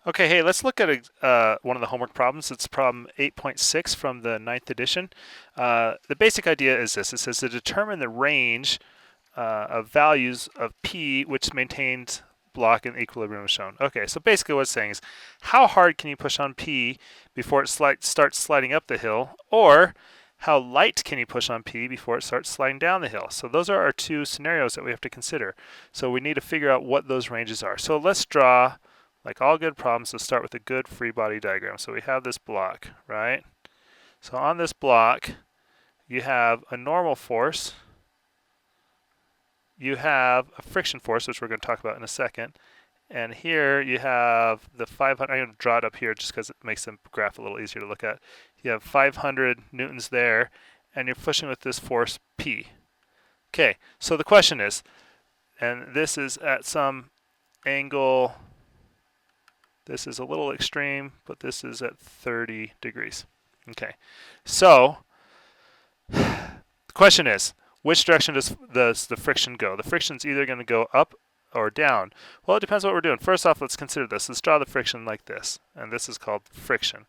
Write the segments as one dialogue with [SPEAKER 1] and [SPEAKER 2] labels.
[SPEAKER 1] Okay, hey, let's look at one of the homework problems. It's problem 8.6 from the ninth edition. The basic idea is this. It says to determine the range of values of P which maintains block in equilibrium as shown. Okay, so basically what it's saying is how hard can you push on P before it starts sliding up the hill, or how light can you push on P before it starts sliding down the hill? So those are our two scenarios that we have to consider. So we need to figure out what those ranges are. So let's draw, like all good problems, to start with a good free body diagram. So we have this block, right? So on this block, you have a normal force, you have a friction force, which we're going to talk about in a second, and here you have the 500. I'm going to draw it up here just because it makes the graph a little easier to look at. You have 500 newtons there, and you're pushing with this force P. Okay, so the question is, and this is at some angle, this is a little extreme, but this is at 30 degrees. Okay, so the question is, which direction does the friction go? The friction's either going to go up or down. Well, it depends what we're doing. First off, let's consider this. Let's draw the friction like this, and this is called friction.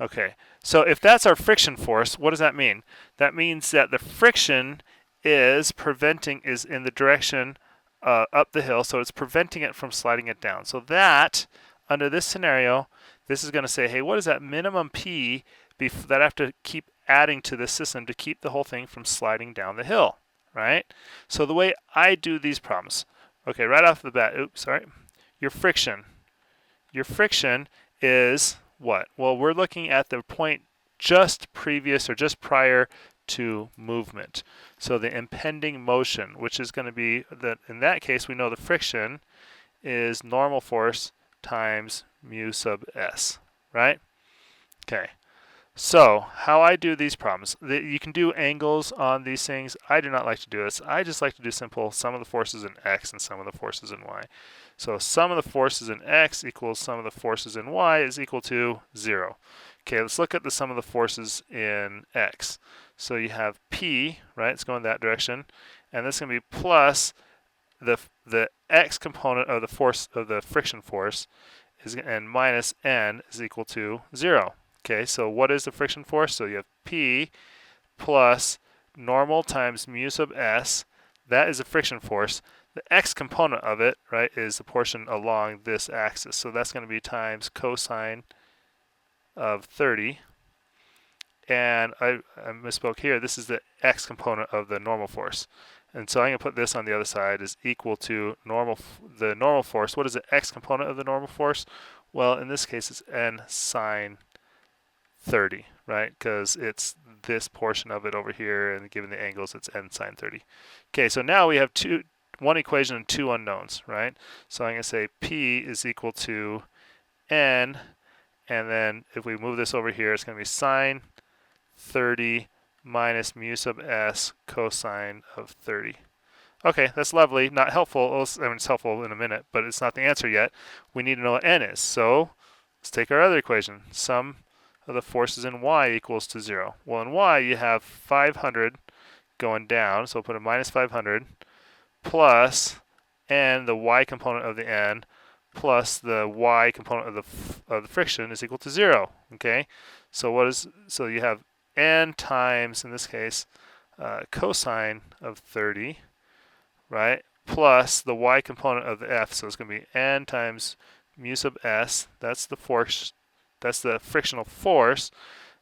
[SPEAKER 1] Okay, so if that's our friction force, what does that mean? That means that the friction is in the direction up the hill, so it's preventing it from sliding it down. So that, under this scenario, this is going to say, hey, what is that minimum P that I have to keep adding to this system to keep the whole thing from sliding down the hill, right? So the way I do these problems, okay, right off the bat, your friction is what? Well, we're looking at the point just previous or just prior to movement. So the impending motion, which is going to be that in that case, we know the friction is normal force times mu sub s, right? Okay. So how I do these problems, you can do angles on these things. I do not like to do this. I just like to do simple sum of the forces in x and sum of the forces in y. So sum of the forces in x equals sum of the forces in y is equal to 0. Okay, let's look at the sum of the forces in x. So you have p, right? It's going that direction, and this is going to be plus the x component of the force of the friction force and minus n is equal to 0. Okay, so what is the friction force? So you have P plus normal times mu sub s. That is the friction force. The x component of it, right, is the portion along this axis. So that's going to be times cosine of 30. And I misspoke here. This is the x component of the normal force. And so I'm going to put this on the other side is equal to the normal force. What is the x component of the normal force? Well, in this case, it's n sine 30, right? Because it's this portion of it over here, and given the angles, it's n sine 30. Okay, so now we have one equation and two unknowns, right? So I'm going to say P is equal to n, and then if we move this over here, it's going to be sine 30 minus mu sub s cosine of 30. Okay, that's lovely. Not helpful. I mean, it's helpful in a minute, but it's not the answer yet. We need to know what n is. So let's take our other equation. Sum of the forces in y equals to 0. Well, in y, you have 500 going down, so we'll put a minus 500 plus n, the y component of the n, plus the y component of the friction is equal to 0. Okay, so so you have n times, in this case, cosine of 30, right, plus the y component of the f, so it's going to be n times mu sub s, that's the force, that's the frictional force,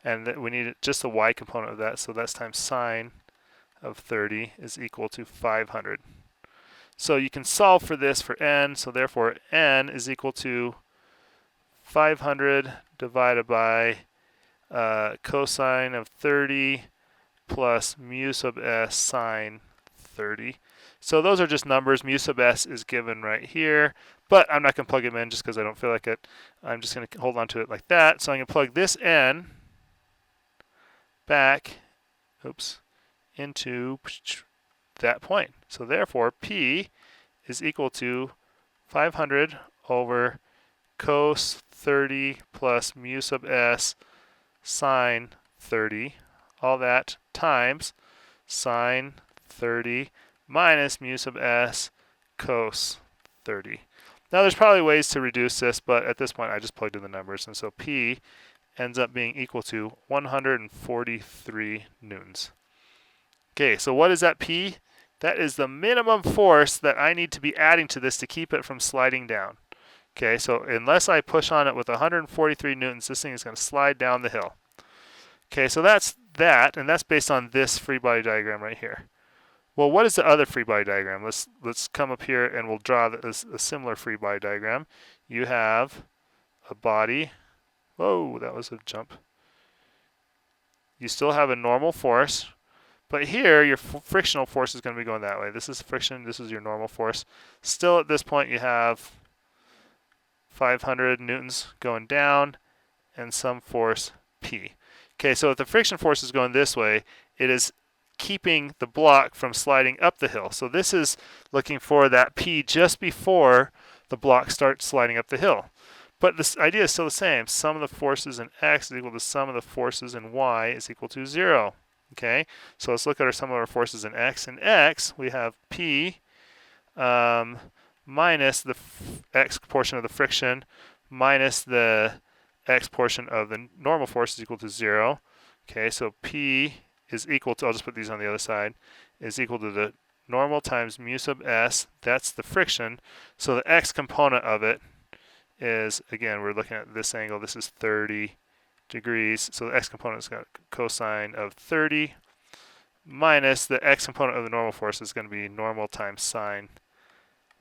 [SPEAKER 1] and we need just the y component of that, so that's times sine of 30 is equal to 500. So you can solve for this for n, so therefore n is equal to 500 divided by cosine of 30 plus mu sub s sine 30. So those are just numbers. Mu sub s is given right here, but I'm not going to plug them in just because I don't feel like it. I'm just going to hold on to it like that. So I'm going to plug this n back, into that point. So therefore, P is equal to 500 over cos 30 plus mu sub s sine 30, all that times sine 30 minus mu sub s cos 30. Now there's probably ways to reduce this, but at this point I just plugged in the numbers, and so P ends up being equal to 143 newtons. Okay, so what is that P? That is the minimum force that I need to be adding to this to keep it from sliding down. Okay, so unless I push on it with 143 newtons, this thing is going to slide down the hill. Okay, so that's that, and that's based on this free body diagram right here. Well, what is the other free body diagram? Let's come up here and we'll draw a similar free body diagram. You have a body. Whoa, that was a jump. You still have a normal force, but here your frictional force is going to be going that way. This is friction, this is your normal force. Still at this point you have 500 newtons going down and some force P. Okay, so if the friction force is going this way, it is keeping the block from sliding up the hill. So this is looking for that P just before the block starts sliding up the hill. But this idea is still the same. Sum of the forces in X is equal to sum of the forces in Y is equal to 0. Okay, so let's look at our sum of our forces in X. In X, we have P minus the X portion of the friction minus the X portion of the normal force is equal to 0. Okay, so P is equal to, I'll just put these on the other side, is equal to the normal times mu sub S, that's the friction. So the X component of it is, again, we're looking at this angle, this is 30 degrees. So the X component is got cosine of 30 minus the X component of the normal force is going to be normal times sine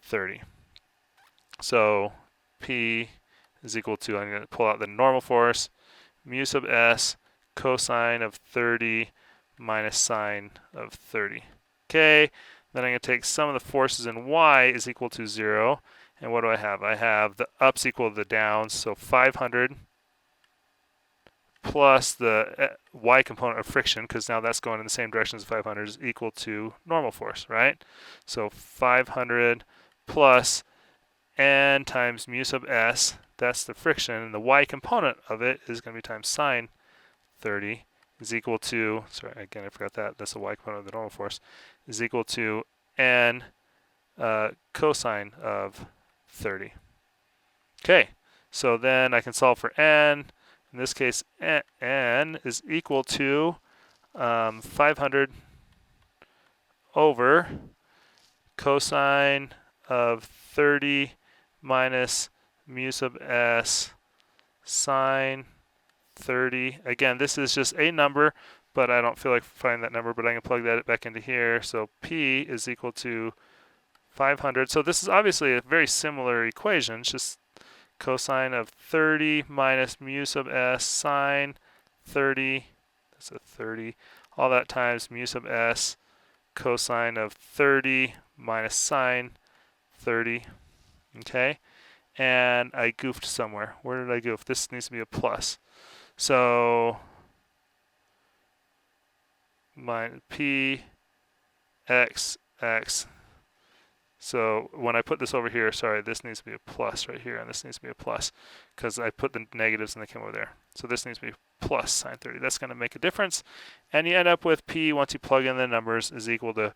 [SPEAKER 1] 30. So P is equal to, I'm going to pull out the normal force, mu sub S cosine of 30 minus sine of 30. Okay, then I'm going to take sum of the forces in Y is equal to 0. And what do I have? I have the ups equal to the downs, so 500 plus the Y component of friction, because now that's going in the same direction as 500, is equal to normal force, right? So 500 plus N times mu sub S, that's the friction, and the Y component of it is going to be times sine 30 is equal to, sorry, again, I forgot that, that's the Y component of the normal force, is equal to N cosine of 30. Okay, so then I can solve for N. In this case, N is equal to 500 over cosine of 30 minus mu sub S sine 30. Again, this is just a number, but I don't feel like finding that number, but I can plug that back into here. So P is equal to 500. So this is obviously a very similar equation. It's just cosine of 30 minus mu sub S sine 30. That's a 30. All that times mu sub S cosine of 30 minus sine 30. Okay, and I goofed somewhere. Where did I goof? This needs to be a plus. So my P X X. So when I put this over here, sorry, this needs to be a plus right here, and this needs to be a plus because I put the negatives and they came over there. So this needs to be plus sine 30. That's going to make a difference. And you end up with P, once you plug in the numbers, is equal to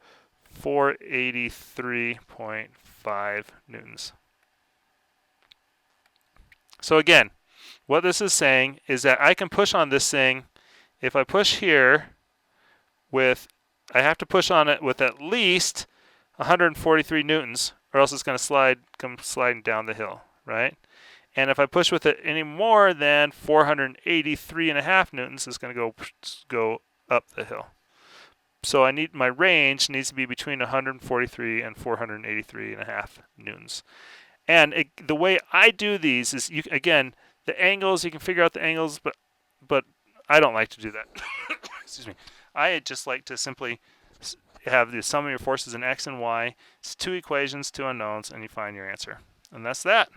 [SPEAKER 1] 483.5 newtons. So again, what this is saying is that I can push on this thing. If I push here with, I have to push on it with at least 143 newtons, or else it's going to come sliding down the hill, right? And if I push with it any more than 483.5 newtons, it's going to go up the hill. So I need, my range needs to be between 143 and 483.5 newtons. And the way I do these is, again, the angles, you can figure out the angles, but I don't like to do that. Excuse me. I just like to simply have the sum of your forces in X and Y. It's two equations, two unknowns, and you find your answer. And that's that.